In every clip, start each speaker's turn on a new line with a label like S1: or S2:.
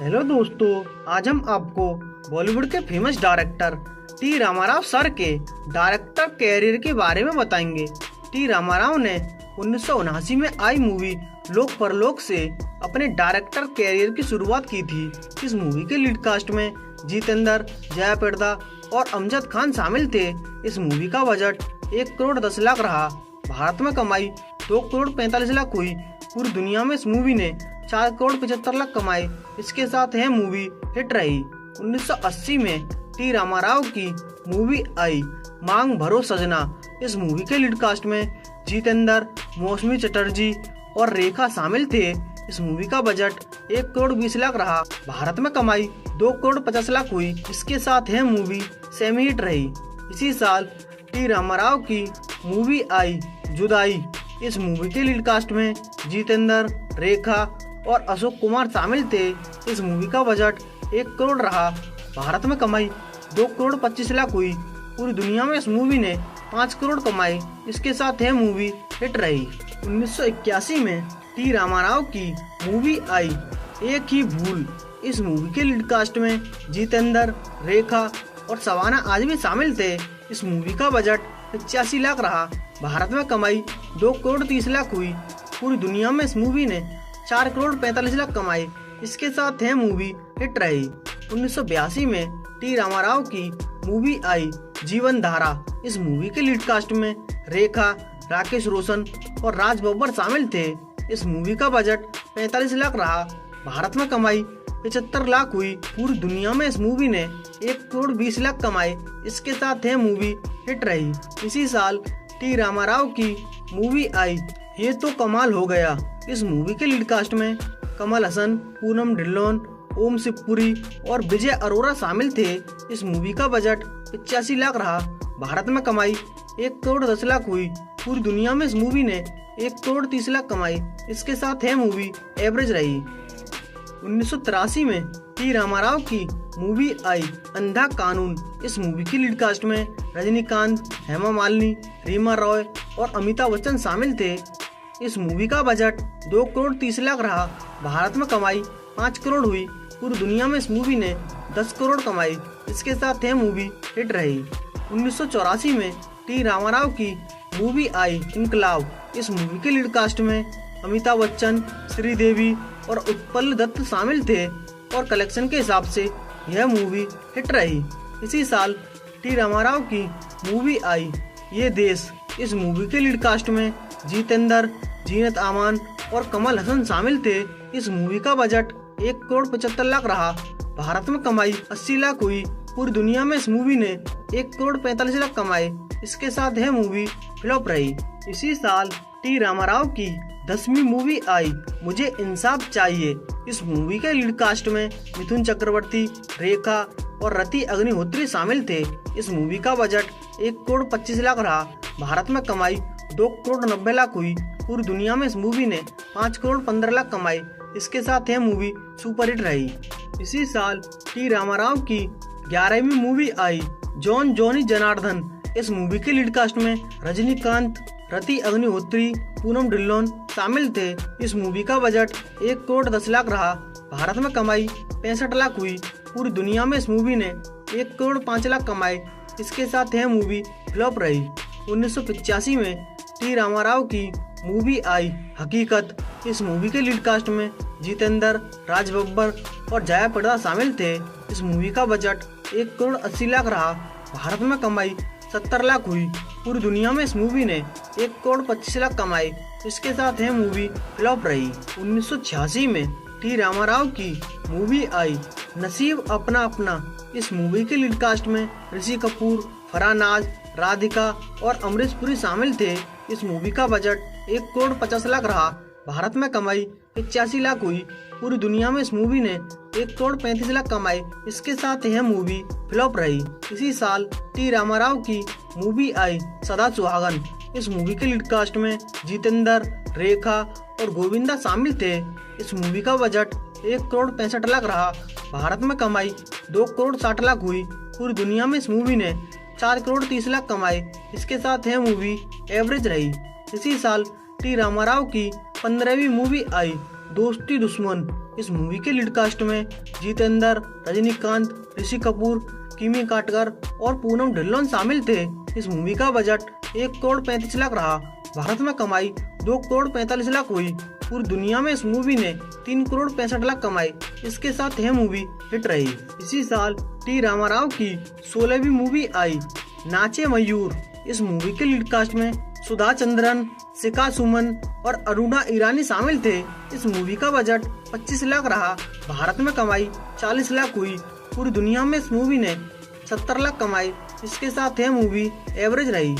S1: Hello दोस्तों, आज हम आपको बॉलीवुड के famous director T Rama Rao sir के डायरेक्टर कैरियर के बारे में बताएंगे। टी रामाराव ने 1979 में आई मूवी लोक परलोक से अपने डायरेक्टर कैरियर की शुरुआत की थी। इस मूवी के लीड कास्ट में जितेंद्र, जया प्रदा और अमजद खान शामिल थे। इस मूवी का बजट 1 करोड़ 10 लाख रहा। भारत में कमाई 2 करोड़ 45 लाख हुई। पूरी दुनिया में इस मूवी ने 4 करोड़ 75 लाख कमाए। इसके साथ यह मूवी हिट रही। 1980 में टी रामाराव की मूवी आई मांग भरो सजना। इस मूवी के लीड कास्ट में जितेंद्र, मौसमी चटर्जी और रेखा शामिल थे। इस मूवी का बजट 1 करोड़ 20 लाख रहा। भारत में कमाई 2 करोड़ 50 लाख हुई। इसके साथ यह मूवी सेमी हिट रही। इसी साल टी रामाराव की मूवी आई जुदाई। इस मूवी के लीड कास्ट में जितेंद्र, रेखा और अशोक कुमार शामिल थे। इस मूवी का बजट 1 करोड़ रहा। भारत में कमाई 2 करोड़ 25 लाख हुई। पूरी दुनिया में इस मूवी ने 5 करोड़ कमाए। इसके साथ यह मूवी हिट रही। 1981 में टी रामाराव की मूवी आई एक ही भूल। इस मूवी के लीड कास्ट में जितेंद्र, रेखा और सवाना आजमी शामिल थे। इस मूवी का बजट 85 लाख रहा। भारत में कमाई 2 करोड़ 30 लाख हुई। पूरी दुनिया में इस मूवी ने 4 करोड़ 45 लाख कमाए। इसके साथ यह मूवी हिट रही। 1982 में टी रामाराव की मूवी आई जीवन धारा। इस मूवी के लीड कास्ट में रेखा, राकेश रोशन और राज बब्बर शामिल थे। इस मूवी का बजट 45 लाख रहा। भारत में कमाई 75 लाख हुई। पूरी दुनिया में इस मूवी ने 1 करोड़ 20 लाख कमाए। इसके साथ यह मूवी हिट रही। इसी साल टी रामाराव की मूवी आई ये तो कमाल हो गया। इस मूवी के लीड कास्ट में कमल हसन, पूनम ढिल्लोन, ओम शिवपुरी और विजय अरोरा शामिल थे। इस मूवी का बजट 85 लाख रहा। भारत में कमाई 1 करोड़ 10 लाख हुई। पूरी दुनिया में इस मूवी ने 1 करोड़ 30 लाख कमाई। इसके साथ यह मूवी एवरेज रही। 1983 में टी रामाराव की मूवी आई अंधा कानून। इस मूवी की लीड कास्ट में रजनीकांत, हेमा मालिनी, रीमा रॉय और अमिताभ बच्चन शामिल थे। इस मूवी का बजट 2 करोड़ 30 लाख रहा। भारत में कमाई 5 करोड़ हुई। पूरी दुनिया में इस मूवी ने 10 करोड़ कमाई। इसके साथ यह मूवी हिट रही। 1984 में टी रामाराव की मूवी आई इनकलाब। इस मूवी के लीड कास्ट में अमिताभ बच्चन, श्रीदेवी और उत्पल दत्त शामिल थे और कलेक्शन के हिसाब से यह मूवी हिट रही। इसी साल टी रामाराव की मूवी आई ये देश। इस मूवी के लीड कास्ट में जितेंद्र, जीनत अमान और कमल हसन शामिल थे। इस मूवी का बजट 1 करोड़ 75 लाख रहा। भारत में कमाई 80 लाख हुई। पूरी दुनिया में इस मूवी ने 1 करोड़ 45 लाख कमाए। इसके साथ यह मूवी फ्लॉप रही। इसी साल टी रामाराव की 10वीं मूवी आई मुझे इंसाफ चाहिए। इस मूवी के लीड कास्ट में मिथुन चक्रवर्ती, रेखा और रति अग्निहोत्री शामिल थे। इस मूवी का बजट 1 करोड़ 25 लाख रहा। भारत में कमाई 2 करोड़ 90 लाख हुई। पूरी दुनिया में इस मूवी ने 5 करोड़ 15 लाख कमाए। इसके साथ यह मूवी सुपरहिट रही। इसी साल टी रामाराव की 11वीं मूवी आई जॉन जॉनी जनार्दन। इस मूवी के लीड कास्ट में रजनीकांत, रति अग्निहोत्री, पूनम ढिल्लोन शामिल थे। इस मूवी का बजट 1 करोड़ 10 लाख रहा। भारत में कमाई 65 लाख हुई। पूरी दुनिया में इस मूवी ने 1 करोड़ 5 लाख कमाए। इसके साथ यह मूवी फ्लॉप रही। 1985 में टी रामाराव की मूवी आई हकीकत। इस मूवी के लीड कास्ट में जितेंद्र, राज बब्बर और जया प्रदा शामिल थे। इस मूवी का बजट 1 करोड़ 80 लाख रहा। भारत में कमाई 70 लाख हुई। पूरी दुनिया में इस मूवी ने 1 करोड़ 25 लाख कमाए। इसके साथ यह मूवी फ्लॉप रही। 1986 में टी रामाराव की मूवी आई नसीब अपना अपना। इस मूवी के लीड कास्ट में ऋषि कपूर, फरहान, राधिका और अमरीश पुरी शामिल थे। इस मूवी का बजट 1 करोड़ 50 लाख रहा। भारत में कमाई 85 लाख हुई। पूरी दुनिया में इस मूवी ने 1 करोड़ 35 लाख कमाए। इसके साथ यह मूवी फ्लॉप रही। इसी साल टी रामाराव की मूवी आई सदा सुहागन। इस मूवी के लीड कास्ट में जितेंद्र, रेखा और गोविंदा शामिल थे। इस मूवी का बजट 1 करोड़ 65 लाख रहा। भारत में कमाई 2 करोड़ 60 लाख हुई। पूरी दुनिया में इस मूवी ने 4 करोड़ 30 लाख कमाए। इसके साथ यह मूवी एवरेज रही। इसी साल टी रामाराव की 15वीं मूवी आई दोस्ती दुश्मन। इस मूवी के लीड कास्ट में जितेंद्र, रजनीकांत, ऋषि कपूर, किमी काटकर और पूनम ढिल्लोन शामिल थे। इस मूवी का बजट 1 करोड़ 35 लाख रहा। भारत में कमाई 2 करोड़ 45 लाख हुई। पूरी दुनिया में इस मूवी ने 3 करोड़ 65 लाख कमाई। इसके साथ यह मूवी हिट रही। इसी साल टी रामाराव की 16वीं मूवी आई, नाचे मयूर। इस मूवी के लीड कास्ट में सुधा चंद्रन, शिखा सुमन और अरुणा ईरानी शामिल थे। इस मूवी का बजट 25 लाख रहा। भारत में कमाई 40 लाख हुई। पूरी दुनिया में इस मूवी ने 70 लाख कमाई। इसके साथ यह मूवी एवरेज रही।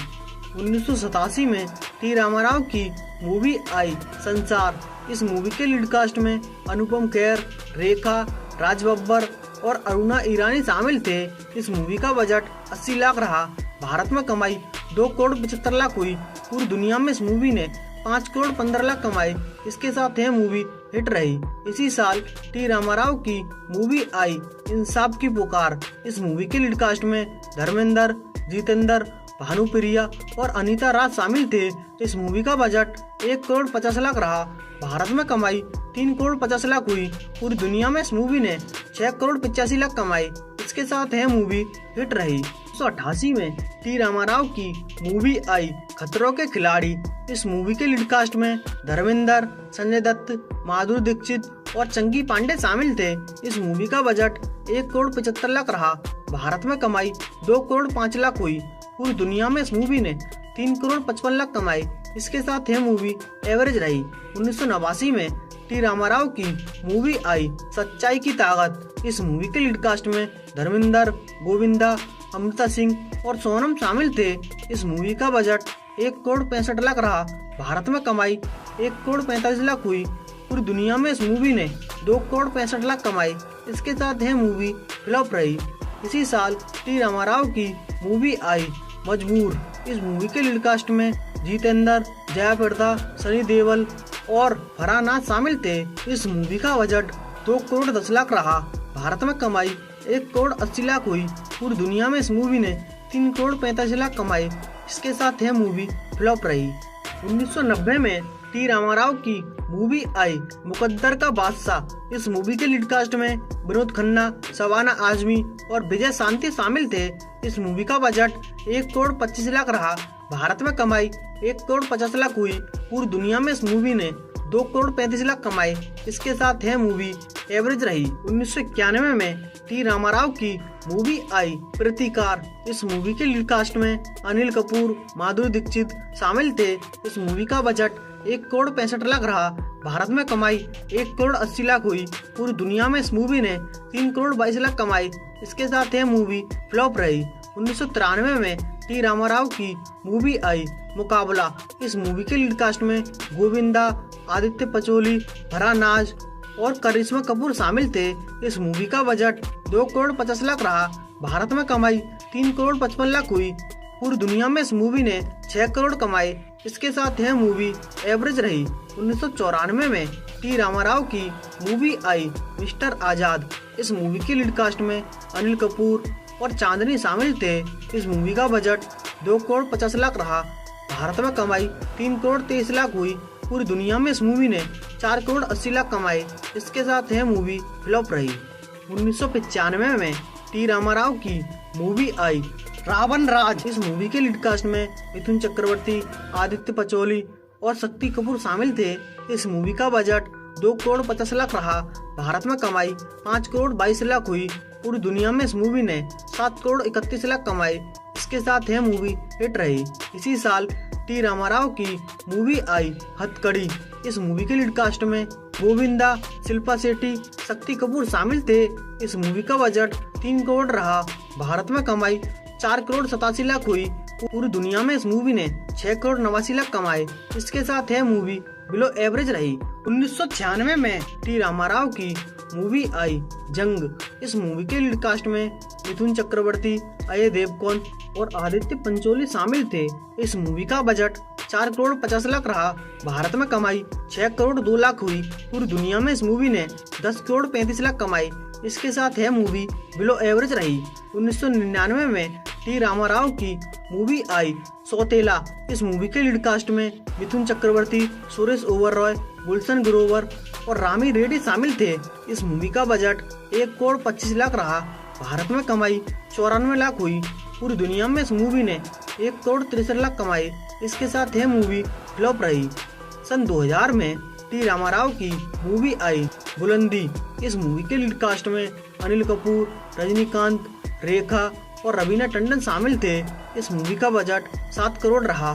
S1: 1987 में टी रामाराव की मूवी आई, संसार। इस मूवी के लीड कास्ट में अनुपम खेर, रेखा, राज बब्बर और अरुणा ईरानी शामिल थे। इस मूवी का बजट 80 लाख रहा। भारत में कमाई 2 करोड़ 75 लाख हुई। पूरी दुनिया में इस मूवी ने 5 करोड़ 15 लाख कमाई। इसके साथ यह मूवी हिट रही। इसी साल टी रामाराव की मूवी आई, इंसाफ की पुकार। इस मूवी के लीड कास्ट में धर्मेंद्र, जितेंद्र, भानुप्रिया और अनीता राज शामिल थे। इस मूवी का बजट 1 करोड़ 50 लाख रहा। भारत में कमाई 3 करोड़ 50 लाख हुई। पूरी दुनिया में इस मूवी ने 6 करोड़ 85 लाख कमाई। इसके साथ यह मूवी हिट रही। 1988 में टी रामाराव की मूवी आई, खतरों के खिलाड़ी। इस मूवी के लीड कास्ट में धर्मेंद्र, संजय दत्त, माधुरी दीक्षित और चंकी पांडे शामिल थे। इस मूवी का बजट 1 करोड़ 75 लाख रहा। भारत में कमाई 2 करोड़ 5 लाख हुई। पूरी दुनिया में इस मूवी ने 3 करोड़ 55 लाख कमाई। इसके साथ यह मूवी एवरेज रही। 1989 में टी रामाराव की मूवी आई, सच्चाई की ताकत। इस मूवी के लीड कास्ट में धर्मेंद्र, गोविंदा, अमृता सिंह और सोनम शामिल थे। इस मूवी का बजट 1 करोड़ 65 लाख रहा। भारत में कमाई 1 करोड़ 45 लाख हुई। पूरी दुनिया में इस मूवी ने 2 करोड़ 65 लाख कमाई। इसके साथ यह मूवी फ्लॉप रही। इसी साल टी रामाराव की मूवी आई, मजबूर। इस मूवी के लीड कास्ट में जितेंद्र, जया प्रदा, सनी देओल और फरहान नाज शामिल थे। इस मूवी का बजट 2 करोड़ 10 लाख रहा। भारत में कमाई 1 करोड़ 80 लाख हुई। पूरी दुनिया में इस मूवी ने 3 करोड़ 45 लाख कमाई। इसके साथ यह मूवी फ्लॉप रही। 1990 में टी रामाराव की मूवी आई, मुकद्दर का बादशाह। इस मूवी के लीड कास्ट में विनोद खन्ना, शबाना आजमी और विजय शांति शामिल थे। इस मूवी का बजट 1 करोड़ 25 लाख रहा। भारत में कमाई 1 करोड़ 50 लाख हुई। पूरी दुनिया में इस मूवी ने 2 करोड़ 35 लाख कमाई। इसके साथ यह मूवी एवरेज रही। 1991 में टी रामाराव की मूवी आई, प्रतिकार। इस मूवी के लीड कास्ट में अनिल कपूर, माधुरी दीक्षित शामिल थे। इस मूवी का बजट 1 करोड़ 65 लाख रहा। भारत में कमाई 1 करोड़ 80 लाख हुई। पूरी दुनिया में इस मूवी ने 3 करोड़ 22 लाख कमाई। इसके साथ यह मूवी फ्लॉप रही। 1993 में टी रामाराव की मूवी आई, मुकाबला। इस मूवी के लीड कास्ट में गोविंदा, आदित्य पचोली, फरहान नाज और करिश्मा कपूर शामिल थे। इस मूवी का बजट 2 करोड़ 50 लाख रहा। भारत में कमाई 3 करोड़ 55 लाख हुई। पूरी दुनिया में इस मूवी ने 6 करोड़ कमाए। इसके साथ यह मूवी एवरेज रही। 1994 में टी रामाराव की मूवी आई, मिस्टर आजाद। इस मूवी की लीड कास्ट में अनिल कपूर और चांदनी शामिल थे। इस मूवी का बजट 2 करोड़ 50 लाख रहा। भारत में कमाई 3 करोड़ 23 लाख हुई। पूरी दुनिया में इस मूवी ने 4 करोड़ 80 लाख कमाए। इसके साथ यह मूवी फ्लॉप रही। 1995 में टी रामाराव की मूवी आई, रावण राज। इस मूवी के लीड कास्ट में मिथुन चक्रवर्ती, आदित्य पचोली और शक्ति कपूर शामिल थे। इस मूवी का बजट 2 करोड़ 50 लाख रहा। भारत में कमाई 5 करोड़ 22 लाख हुई। पूरी दुनिया में इस मूवी ने 7 करोड़ 31 लाख कमाए। इसके साथ यह मूवी हिट रही। इसी साल टी रामाराव की मूवी आई, हथकड़ी। इस मूवी के लीड कास्ट में गोविंदा, शिल्पा शेट्टी, शक्ति कपूर शामिल थे। इस मूवी का बजट 3 करोड़ रहा। भारत में कमाई 4 करोड़ 87 लाख हुई। पूरी दुनिया में इस मूवी ने 6 करोड़ 89 लाख कमाए। इसके साथ यह मूवी बिलो एवरेज रही। 1996 में टी रामाराव की मूवी आई, जंग। इस मूवी के लीड कास्ट में मिथुन चक्रवर्ती, अजय देवगन और आदित्य पंचोली शामिल थे। इस मूवी का बजट 4 करोड़ 50 लाख रहा। भारत में कमाई 6 करोड़ 2 लाख हुई। पूरी दुनिया में इस मूवी ने 10 करोड़ 35 लाख कमाई। इसके साथ यह मूवी बिलो एवरेज रही। 1999 में टी रामाराव की मूवी आई सौतेला। इस मूवी के लीड कास्ट में मिथुन चक्रवर्ती, सुरेश ओबेरॉय, गुलशन ग्रोवर और रामी रेड्डी शामिल थे। इस मूवी का बजट 1,25,00,000 रहा। भारत में कमाई 94 लाख हुई। पूरी दुनिया में इस मूवी ने 1,63,00,000 कमाए। इसके साथ यह मूवी फ्लॉप रही। सन 2000 में टी रामाराव की मूवी आई बुलंदी। इस मूवी के लीड कास्ट में अनिल कपूर, रजनीकांत, रेखा और रवीना टंडन शामिल थे। इस मूवी का बजट 7 करोड़ रहा।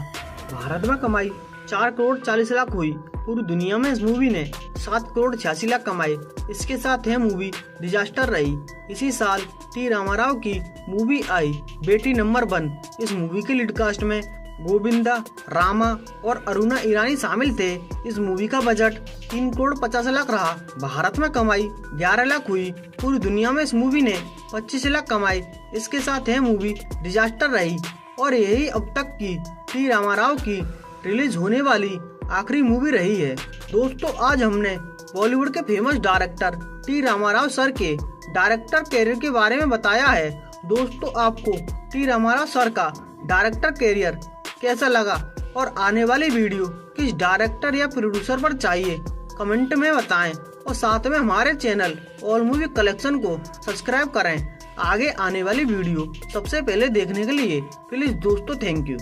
S1: भारत में कमाई 4,40,00,000 हुई। पूरी दुनिया में इस मूवी ने 7,86,00,000 कमाए। इसके साथ यह मूवी डिजास्टर रही। इसी साल टी रामाराव की मूवी आई बेटी नंबर 1। इस मूवी के लीड कास्ट में गोविंदा, रामा और अरुणा ईरानी शामिल थे। इस मूवी का बजट 3,50,00,000 रहा। भारत में कमाई 11 लाख हुई। पूरी दुनिया में इस मूवी ने 25 लाख कमाए। इसके साथ यह मूवी डिजास्टर रही और यही अब तक की टी रामाराव की रिलीज होने वाली आखिरी मूवी रही है। दोस्तों, आज हमने बॉलीवुड के famous director T Rama Rao sir के डायरेक्टर कैरियर के बारे में बताया है। दोस्तों, आपको टी रामाराव सर का डायरेक्टर कैरियर कैसा लगा और आने वाली वीडियो किस डायरेक्टर या प्रोड्यूसर पर चाहिए, कमेंट में बताएं और साथ में हमारे चैनल ऑल मूवी कलेक्शन को सब्सक्राइब करें। आगे आने वाली वीडियो सबसे पहले देखने के लिए प्लीज दोस्तों थैंक यू।